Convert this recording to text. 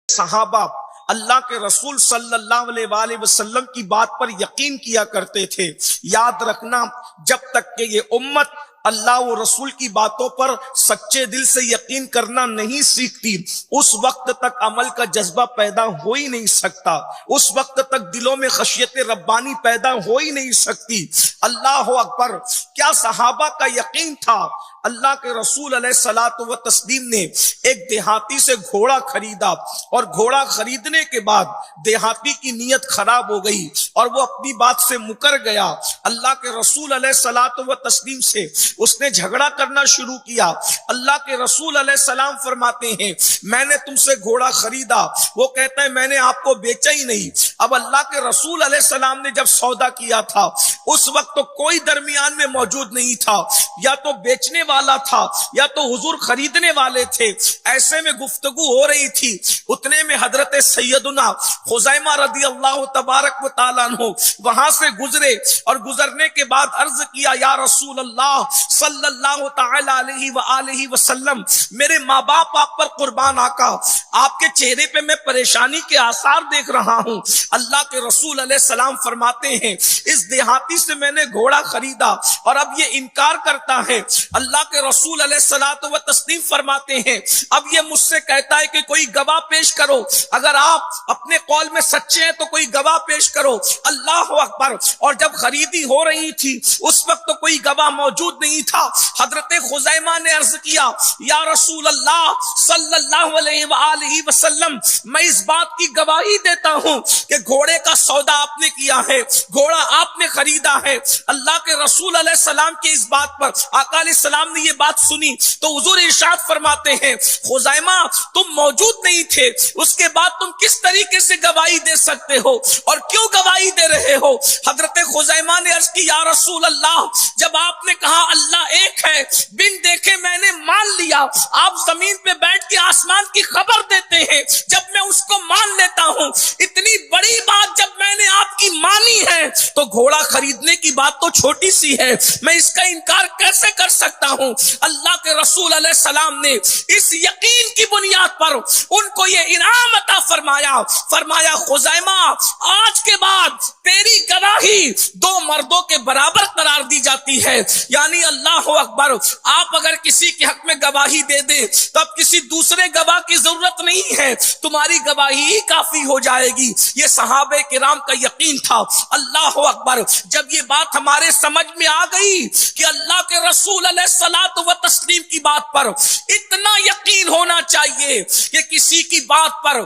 صحابہ اللہ کے رسول صلی اللہ علیہ وآلہ وسلم کی بات پر یقین کیا کرتے تھے۔ یاد رکھنا، جب تک کہ یہ امت اللہ و رسول کی باتوں پر سچے دل سے یقین کرنا نہیں سیکھتی، اس وقت تک عمل کا جذبہ پیدا ہو ہی نہیں سکتا، اس وقت تک دلوں میں خشیت ربانی پیدا ہو ہی نہیں سکتی۔ اللہ اکبر! کیا صحابہ کا یقین تھا! اللہ کے رسول علیہ الصلوۃ والتسلیم نے ایک دیہاتی سے گھوڑا خریدا، اور گھوڑا خریدنے کے بعد دیہاتی کی نیت خراب ہو گئی اور وہ اپنی بات سے مکر گیا۔ اللہ کے رسول علیہ الصلوۃ والتسلیم سے اس نے جھگڑا کرنا شروع کیا۔ اللہ کے رسول علیہ السلام فرماتے ہیں، میں نے تم سے گھوڑا خریدا، وہ کہتا ہے میں نے آپ کو بیچا ہی نہیں۔ اب اللہ کے رسول علیہ السلام نے جب سودا کیا تھا، اس وقت تو کوئی درمیان میں موجود نہیں تھا، یا تو بیچنے والا تھا یا تو حضور خریدنے والے تھے۔ ایسے میں گفتگو ہو رہی تھی، اتنے میں حضرت سیدنا خزیمہ رضی اللہ تبارک و تعالیٰ عنہ وہاں سے گزرے، اور گزرنے کے بعد عرض کیا، یا رسول اللہ صلی اللہ تعالی علیہ وآلہ وسلم، میرے ماں باپ آپ پر قربان آقا، آپ کے چہرے پہ میں پریشانی کے آثار دیکھ رہا ہوں۔ اللہ کے رسول علیہ السلام فرماتے ہیں، اس دیہاتی سے میں نے گھوڑا خریدا اور اب یہ انکار کرتا ہے۔ اللہ کے رسول علیہ الصلوۃ والتسلیم فرماتے ہیں، اب یہ مجھ سے کہتا ہے کہ کوئی گواہ پیش کرو، اگر آپ اپنے قول میں سچے ہیں تو کوئی گواہ پیش کرو۔ اللہ اکبر! اور جب خریدی ہو رہی تھی، اس وقت تو کوئی گواہ موجود نہیں تھا۔ حضرت خزیمہ نے عرض کیا، یا رسول اللہ صلی اللہ علیہ وآلہ وسلم، میں اس بات کی گواہی دیتا ہوں کہ گھوڑے کا سودا آپ نے کیا ہے، گھوڑا آپ نے خریدا ہے۔ اللہ کے رسول علیہ السلام کی اس بات پر آقا علیہ السلام نے یہ بات سنی تو حضور ارشاد فرماتے ہیں، خزیمہ تم موجود نہیں تھے، اس کے بعد تم کس طریقے سے گواہی دے سکتے ہو اور کیوں گواہی دے رہے ہو؟ حضرت خزیمہ نے عرض کی، یا رسول اللہ، جب آپ نے کہا اللہ ایک ہے، بن دیکھے میں نے مان لیا۔ آپ زمین پہ بیٹھ کے آسمان کی خبر دیتے ہیں، جب میں اس کو مان لیتا ہوں، اتنی بڑی بات جب میں نے آپ کی مانی ہے تو گھوڑا خریدنے کی بات تو چھوٹی سی ہے، میں اس کا انکار کیسے کر سکتا ہوں؟ اللہ کے رسول علیہ السلام نے اس یقین کی بنیاد پر ان کو یہ انعام عطا فرمایا خزیمہ، آج کے بعد تیری گواہی دو مردوں کے برابر قرار دی جاتی ہے۔ یعنی اللہ اکبر! آپ اگر کسی کے حق میں گواہی دے دیں تو اب کسی دوسرے گواہ کی ضرورت نہیں ہے، تمہاری گواہی ہی کافی ہو جائے گی۔ یہ صحابہ کرام کا یقین تھا۔ اللہ اکبر! جب یہ بات ہمارے سمجھ میں آ گئی کہ اللہ کے رسول علیہ الصلوۃ والتسلیم کی بات پر اتنا یقین ہونا چاہیے کہ کسی کی بات پر